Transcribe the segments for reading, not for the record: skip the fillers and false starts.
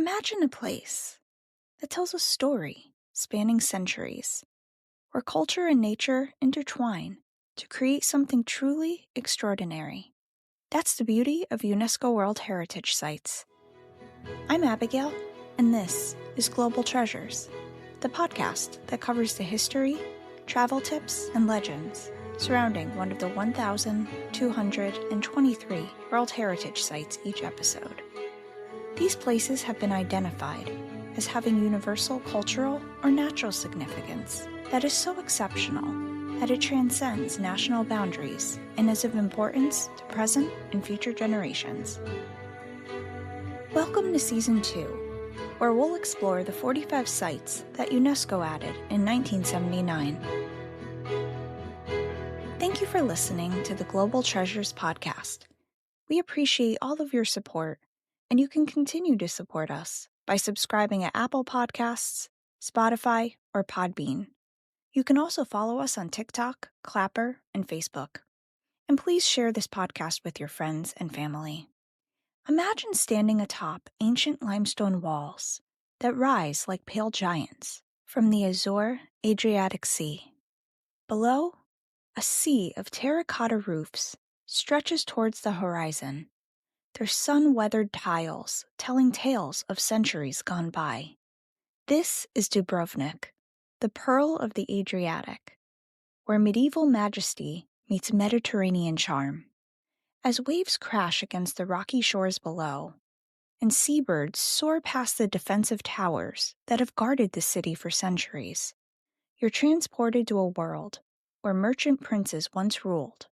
Imagine a place that tells a story spanning centuries, where culture and nature intertwine to create something truly extraordinary. That's the beauty of UNESCO World Heritage Sites. I'm Abigail, and this is Global Treasures, the podcast that covers the history, travel tips, and legends surrounding one of the 1,223 World Heritage Sites each episode. These places have been identified as having universal cultural or natural significance that is so exceptional that it transcends national boundaries and is of importance to present and future generations. Welcome to Season 2, where we'll explore the 45 sites that UNESCO added in 1979. Thank you for listening to the Global Treasures podcast. We appreciate all of your support, and you can continue to support us by subscribing at Apple Podcasts, Spotify, or Podbean. You can also follow us on TikTok, Clapper, and Facebook. And please share this podcast with your friends and family. Imagine standing atop ancient limestone walls that rise like pale giants from the azure Adriatic Sea. Below, a sea of terracotta roofs stretches towards the horizon, their sun-weathered tiles telling tales of centuries gone by. This is Dubrovnik, the pearl of the Adriatic, where medieval majesty meets Mediterranean charm. As waves crash against the rocky shores below, and seabirds soar past the defensive towers that have guarded the city for centuries, you're transported to a world where merchant princes once ruled,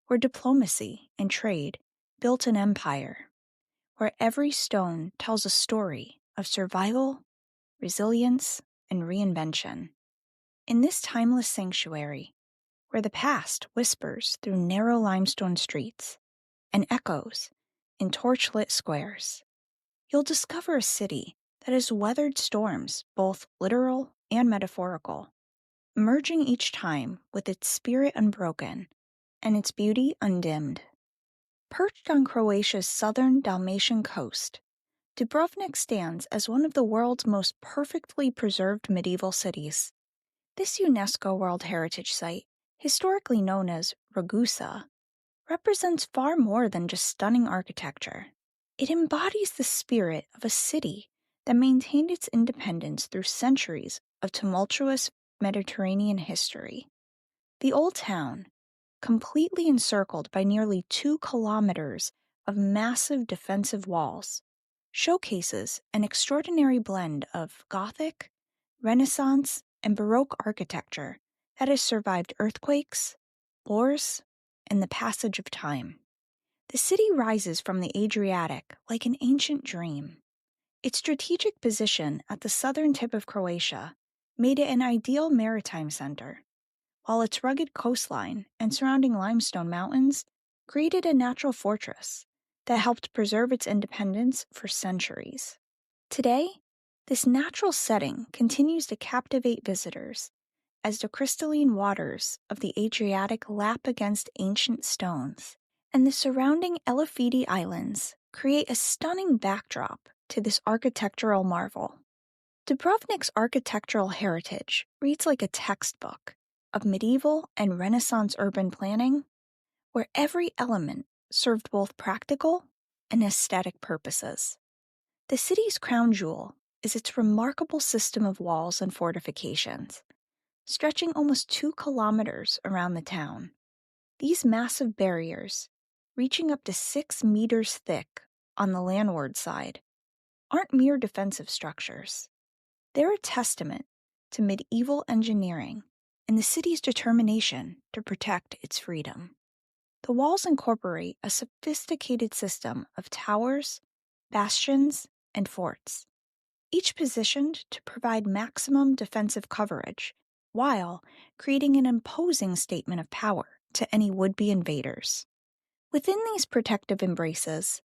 where diplomacy and trade built an empire, where every stone tells a story of survival, resilience, and reinvention. In this timeless sanctuary, where the past whispers through narrow limestone streets and echoes in torch-lit squares, you'll discover a city that has weathered storms, both literal and metaphorical, emerging each time with its spirit unbroken and its beauty undimmed. Perched on Croatia's southern Dalmatian coast, Dubrovnik stands as one of the world's most perfectly preserved medieval cities. This UNESCO World Heritage Site, historically known as Ragusa, represents far more than just stunning architecture. It embodies the spirit of a city that maintained its independence through centuries of tumultuous Mediterranean history. The old town, completely encircled by nearly 2 kilometers of massive defensive walls, showcases an extraordinary blend of Gothic, Renaissance, and Baroque architecture that has survived earthquakes, wars, and the passage of time. The city rises from the Adriatic like an ancient dream. Its strategic position at the southern tip of Croatia made it an ideal maritime center, while its rugged coastline and surrounding limestone mountains created a natural fortress that helped preserve its independence for centuries. Today, this natural setting continues to captivate visitors as the crystalline waters of the Adriatic lap against ancient stones, and the surrounding Elefidi Islands create a stunning backdrop to this architectural marvel. Dubrovnik's architectural heritage reads like a textbook of medieval and Renaissance urban planning, where every element served both practical and aesthetic purposes. The city's crown jewel is its remarkable system of walls and fortifications, stretching almost 2 kilometers around the town. These massive barriers, reaching up to 6 meters thick on the landward side, aren't mere defensive structures. They're a testament to medieval engineering and the city's determination to protect its freedom. The walls incorporate a sophisticated system of towers, bastions, and forts, each positioned to provide maximum defensive coverage while creating an imposing statement of power to any would-be invaders. Within these protective embraces,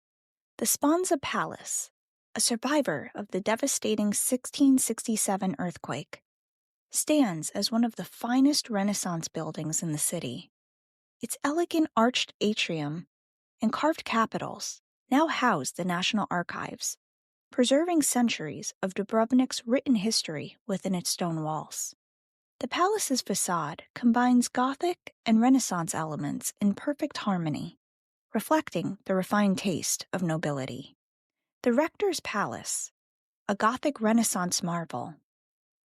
the Sponza Palace, a survivor of the devastating 1667 earthquake, stands as one of the finest Renaissance buildings in the city. Its elegant arched atrium and carved capitals now house the National Archives, preserving centuries of Dubrovnik's written history within its stone walls. The palace's facade combines Gothic and Renaissance elements in perfect harmony, reflecting the refined taste of nobility. The rector's palace, a Gothic Renaissance marvel,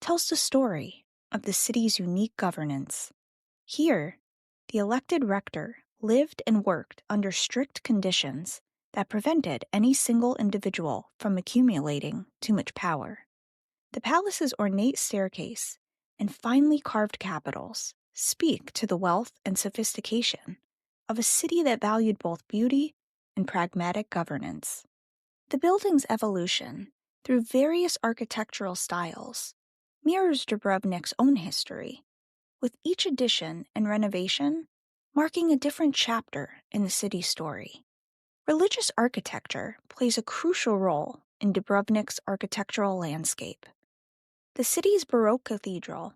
tells the story of the city's unique governance. Here, the elected rector lived and worked under strict conditions that prevented any single individual from accumulating too much power. The palace's ornate staircase and finely carved capitals speak to the wealth and sophistication of a city that valued both beauty and pragmatic governance. The building's evolution through various architectural styles mirrors Dubrovnik's own history, with each addition and renovation marking a different chapter in the city's story. Religious architecture plays a crucial role in Dubrovnik's architectural landscape. The city's Baroque cathedral,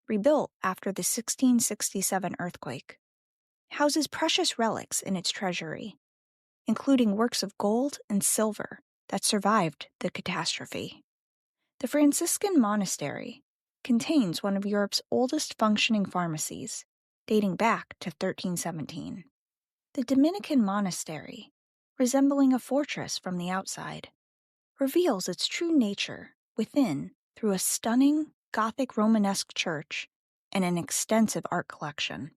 rebuilt after the 1667 earthquake, houses precious relics in its treasury, including works of gold and silver that survived the catastrophe. The Franciscan monastery contains one of Europe's oldest functioning pharmacies, dating back to 1317. The Dominican monastery, resembling a fortress from the outside, reveals its true nature within through a stunning Gothic Romanesque church and an extensive art collection.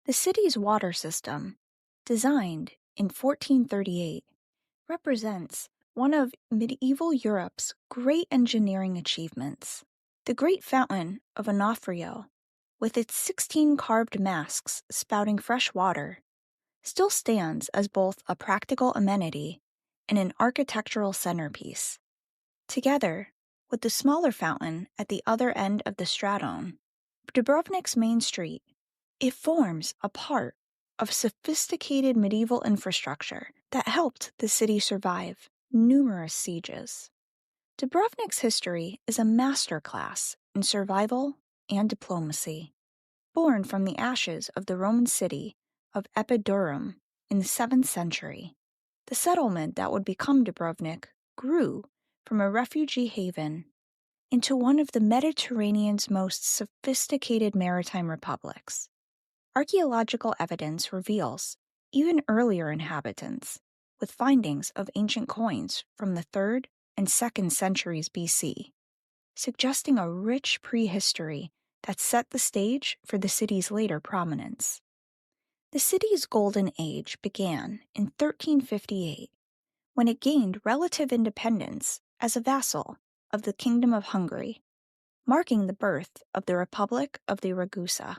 The city's water system, designed in 1438, represents one of medieval Europe's great engineering achievements. The Great Fountain of Onofrio, with its 16 carved masks spouting fresh water, still stands as both a practical amenity and an architectural centerpiece. Together with the smaller fountain at the other end of the Stradone, Dubrovnik's main street, it forms a part of sophisticated medieval infrastructure that helped the city survive numerous sieges. Dubrovnik's history is a masterclass in survival and diplomacy. Born from the ashes of the Roman city of Epidaurus in the 7th century, the settlement that would become Dubrovnik grew from a refugee haven into one of the Mediterranean's most sophisticated maritime republics. Archaeological evidence reveals even earlier inhabitants, with findings of ancient coins from the 3rd and 2nd centuries BC, suggesting a rich prehistory that set the stage for the city's later prominence. The city's golden age began in 1358, when it gained relative independence as a vassal of the Kingdom of Hungary, marking the birth of the Republic of the Ragusa.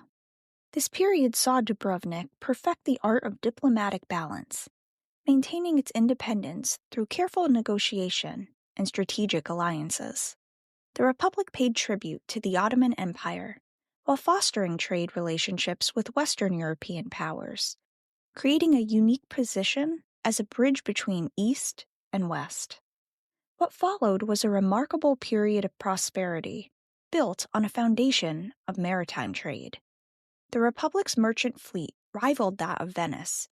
This period saw Dubrovnik perfect the art of diplomatic balance, maintaining its independence through careful negotiation and strategic alliances. The Republic paid tribute to the Ottoman Empire while fostering trade relationships with Western European powers, creating a unique position as a bridge between East and West. What followed was a remarkable period of prosperity, built on a foundation of maritime trade. The Republic's merchant fleet rivaled that of Venice,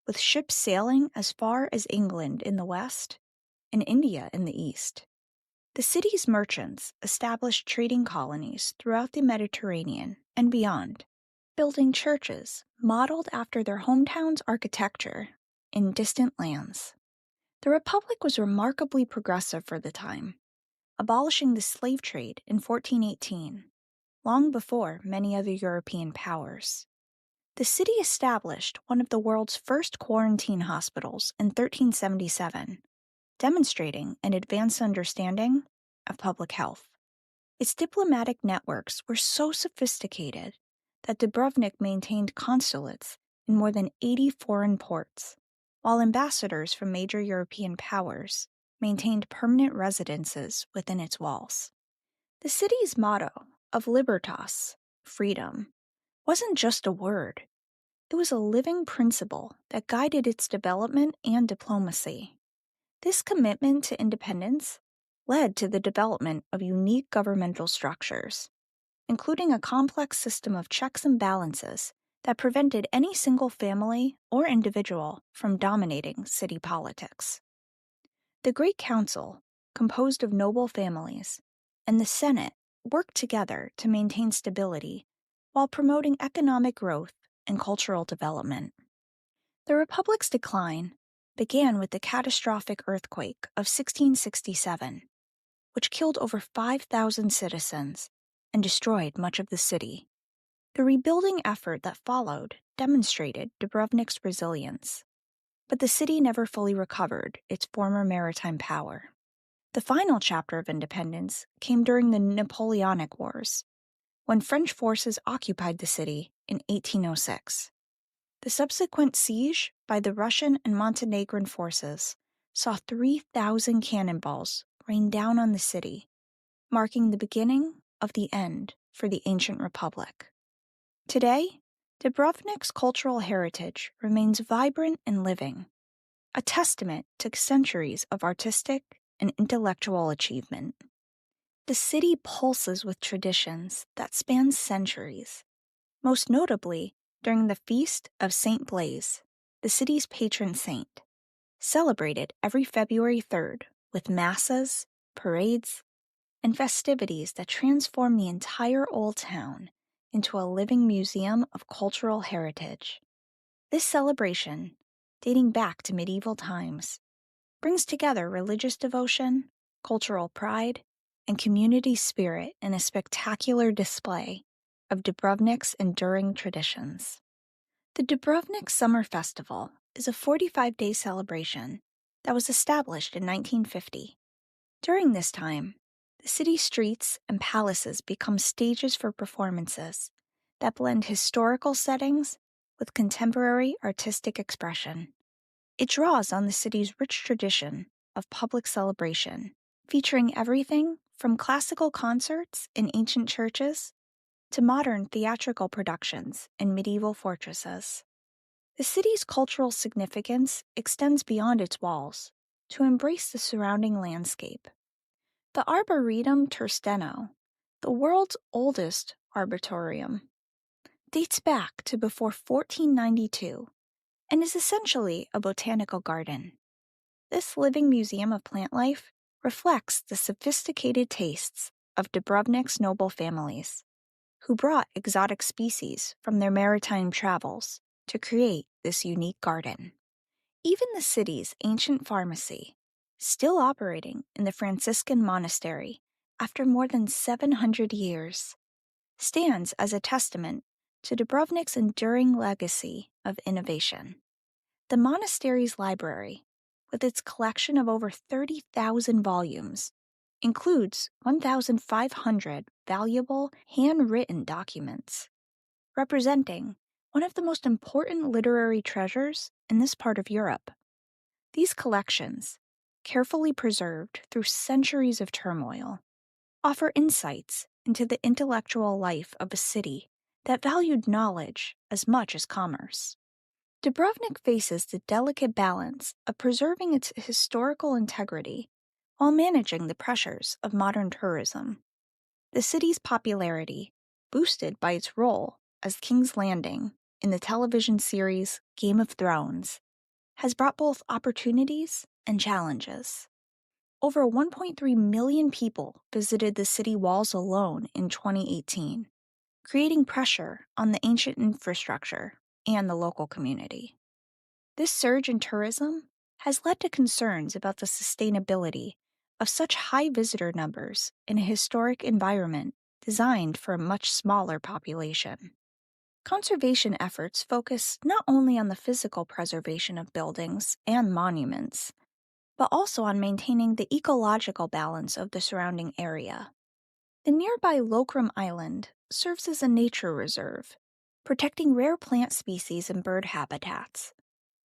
with ships sailing as far as England in the west and India in the east. The city's merchants established trading colonies throughout the Mediterranean and beyond, building churches modeled after their hometown's architecture in distant lands. The Republic was remarkably progressive for the time, abolishing the slave trade in 1418, long before many other European powers. The city established one of the world's first quarantine hospitals in 1377, demonstrating an advanced understanding of public health. Its diplomatic networks were so sophisticated that Dubrovnik maintained consulates in more than 80 foreign ports, while ambassadors from major European powers maintained permanent residences within its walls. The city's motto of libertas, freedom, wasn't just a word. It was a living principle that guided its development and diplomacy. This commitment to independence led to the development of unique governmental structures, including a complex system of checks and balances that prevented any single family or individual from dominating city politics. The Great Council, composed of noble families, and the Senate worked together to maintain stability while promoting economic growth and cultural development. The Republic's decline began with the catastrophic earthquake of 1667, which killed over 5,000 citizens and destroyed much of the city. The rebuilding effort that followed demonstrated Dubrovnik's resilience, but the city never fully recovered its former maritime power. The final chapter of independence came during the Napoleonic Wars, when French forces occupied the city in 1806. The subsequent siege by the Russian and Montenegrin forces saw 3,000 cannonballs rain down on the city, marking the beginning of the end for the ancient republic. Today, Dubrovnik's cultural heritage remains vibrant and living, a testament to centuries of artistic and intellectual achievement. The city pulses with traditions that span centuries, most notably during the Feast of St. Blaise, the city's patron saint, celebrated every February 3rd with masses, parades, and festivities that transform the entire old town into a living museum of cultural heritage. This celebration, dating back to medieval times, brings together religious devotion, cultural pride, and community spirit in a spectacular display of Dubrovnik's enduring traditions. The Dubrovnik Summer Festival is a 45-day celebration that was established in 1950. During this time, the city's streets and palaces become stages for performances that blend historical settings with contemporary artistic expression. It draws on the city's rich tradition of public celebration, featuring everything from classical concerts in ancient churches to modern theatrical productions in medieval fortresses. The city's cultural significance extends beyond its walls to embrace the surrounding landscape. The Arboretum Tersteno, the world's oldest arboretum, dates back to before 1492 and is essentially a botanical garden. This living museum of plant life reflects the sophisticated tastes of Dubrovnik's noble families, who brought exotic species from their maritime travels to create this unique garden. Even the city's ancient pharmacy, still operating in the Franciscan monastery after more than 700 years, stands as a testament to Dubrovnik's enduring legacy of innovation. The monastery's library, with its collection of over 30,000 volumes, includes 1,500 valuable handwritten documents, representing one of the most important literary treasures in this part of Europe. These collections, carefully preserved through centuries of turmoil, offer insights into the intellectual life of a city that valued knowledge as much as commerce. Dubrovnik faces the delicate balance of preserving its historical integrity while managing the pressures of modern tourism. The city's popularity, boosted by its role as King's Landing in the television series Game of Thrones, has brought both opportunities and challenges. Over 1.3 million people visited the city walls alone in 2018, creating pressure on the ancient infrastructure and the local community. This surge in tourism has led to concerns about the sustainability of such high visitor numbers in a historic environment designed for a much smaller population. Conservation efforts focus not only on the physical preservation of buildings and monuments, but also on maintaining the ecological balance of the surrounding area. The nearby Lokrum Island serves as a nature reserve, protecting rare plant species and bird habitats,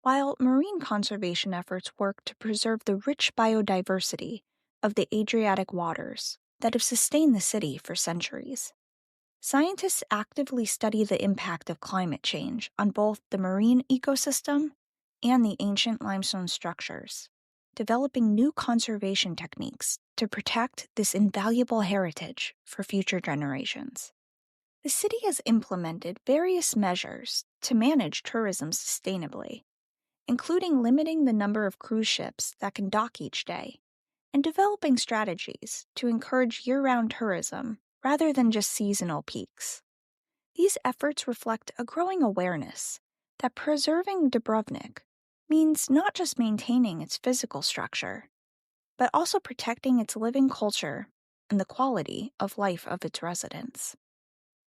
while marine conservation efforts work to preserve the rich biodiversity of the Adriatic waters that have sustained the city for centuries. Scientists actively study the impact of climate change on both the marine ecosystem and the ancient limestone structures, developing new conservation techniques to protect this invaluable heritage for future generations. The city has implemented various measures to manage tourism sustainably, including limiting the number of cruise ships that can dock each day and developing strategies to encourage year-round tourism rather than just seasonal peaks. These efforts reflect a growing awareness that preserving Dubrovnik means not just maintaining its physical structure, but also protecting its living culture and the quality of life of its residents.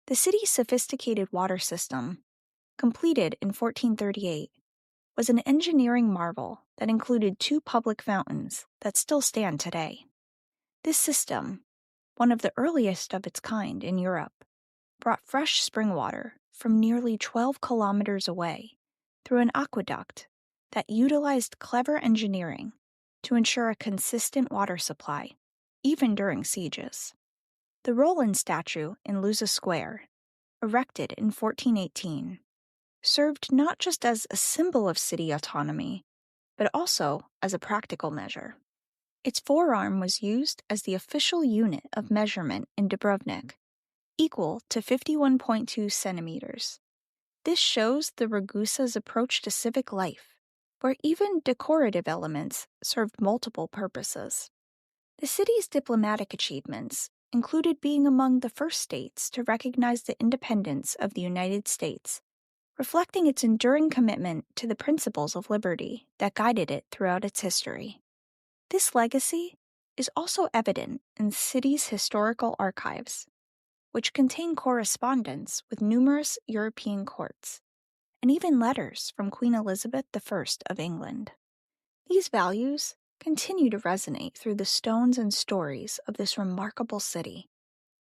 The city's sophisticated water system, completed in 1438, was an engineering marvel that included 2 public fountains that still stand today. This system, one of the earliest of its kind in Europe, brought fresh spring water from nearly 12 kilometers away through an aqueduct that utilized clever engineering to ensure a consistent water supply, even during sieges. The Roland statue in Lusa Square, erected in 1418, served not just as a symbol of city autonomy, but also as a practical measure. Its forearm was used as the official unit of measurement in Dubrovnik, equal to 51.2 centimeters. This shows the Ragusa's approach to civic life, where even decorative elements served multiple purposes. The city's diplomatic achievements included being among the first states to recognize the independence of the United States, reflecting its enduring commitment to the principles of liberty that guided it throughout its history. This legacy is also evident in the city's historical archives, which contain correspondence with numerous European courts, and even letters from Queen Elizabeth I of England. These values continue to resonate through the stones and stories of this remarkable city,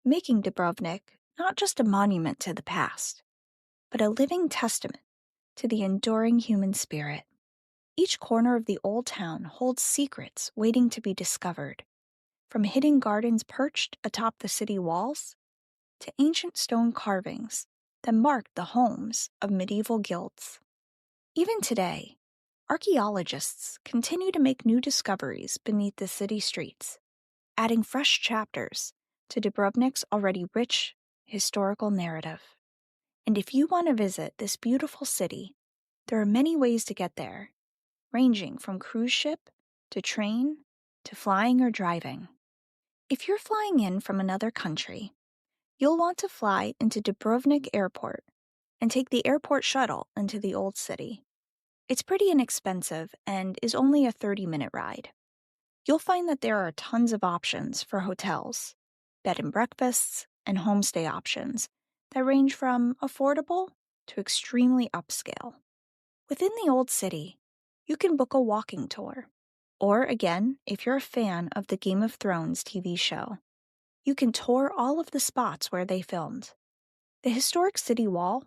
making Dubrovnik not just a monument to the past, but a living testament to the enduring human spirit. Each corner of the old town holds secrets waiting to be discovered, from hidden gardens perched atop the city walls to ancient stone carvings that marked the homes of medieval guilds. Even today, archaeologists continue to make new discoveries beneath the city streets, adding fresh chapters to Dubrovnik's already rich historical narrative. And if you want to visit this beautiful city, there are many ways to get there, ranging from cruise ship to train to flying or driving. If you're flying in from another country, you'll want to fly into Dubrovnik Airport and take the airport shuttle into the Old City. It's pretty inexpensive and is only a 30-minute ride. You'll find that there are tons of options for hotels, bed and breakfasts, and homestay options that range from affordable to extremely upscale. Within the Old City, you can book a walking tour. Or again, if you're a fan of the Game of Thrones TV show, you can tour all of the spots where they filmed. The historic city wall,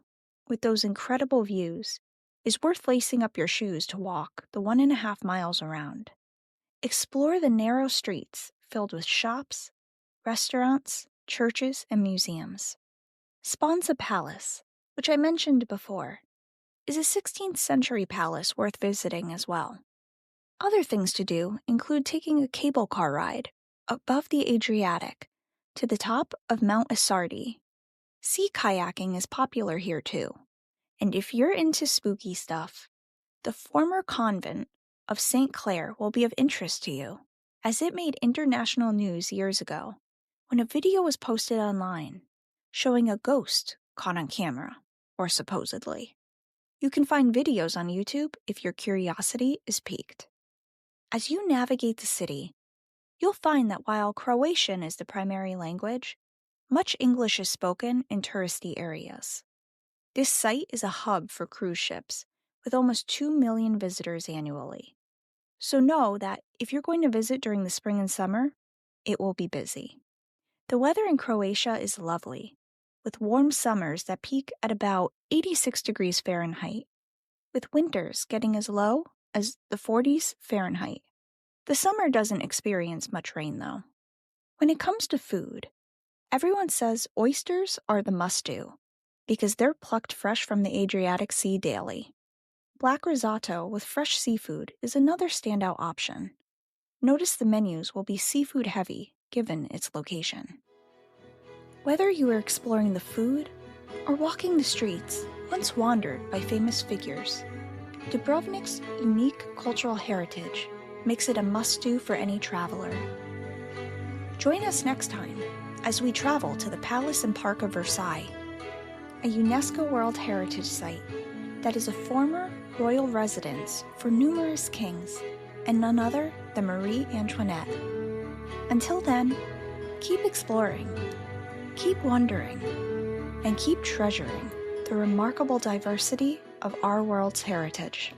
with those incredible views, is worth lacing up your shoes to walk the 1.5 miles around. Explore the narrow streets filled with shops, restaurants, churches, and museums. Sponza Palace, which I mentioned before, is a 16th century palace worth visiting as well. Other things to do include taking a cable car ride above the Adriatic to the top of Mount Isardi. Sea kayaking is popular here too, and if you're into spooky stuff, the former convent of St. Clair will be of interest to you, as it made international news years ago when a video was posted online showing a ghost caught on camera, or supposedly. You can find videos on YouTube if your curiosity is piqued. As you navigate the city, you'll find that while Croatian is the primary language, much English is spoken in touristy areas. This site is a hub for cruise ships, with almost 2 million visitors annually. So know that if you're going to visit during the spring and summer, it will be busy. The weather in Croatia is lovely, with warm summers that peak at about 86 degrees Fahrenheit, with winters getting as low as the 40s Fahrenheit. The summer doesn't experience much rain, though. When it comes to food, everyone says oysters are the must-do, because they're plucked fresh from the Adriatic Sea daily. Black risotto with fresh seafood is another standout option. Notice the menus will be seafood-heavy, given its location. Whether you are exploring the food or walking the streets once wandered by famous figures, Dubrovnik's unique cultural heritage makes it a must-do for any traveler. Join us next time as we travel to the Palace and Park of Versailles, a UNESCO World Heritage Site that is a former royal residence for numerous kings and none other than Marie Antoinette. Until then, keep exploring, keep wondering, and keep treasuring the remarkable diversity of our world's heritage.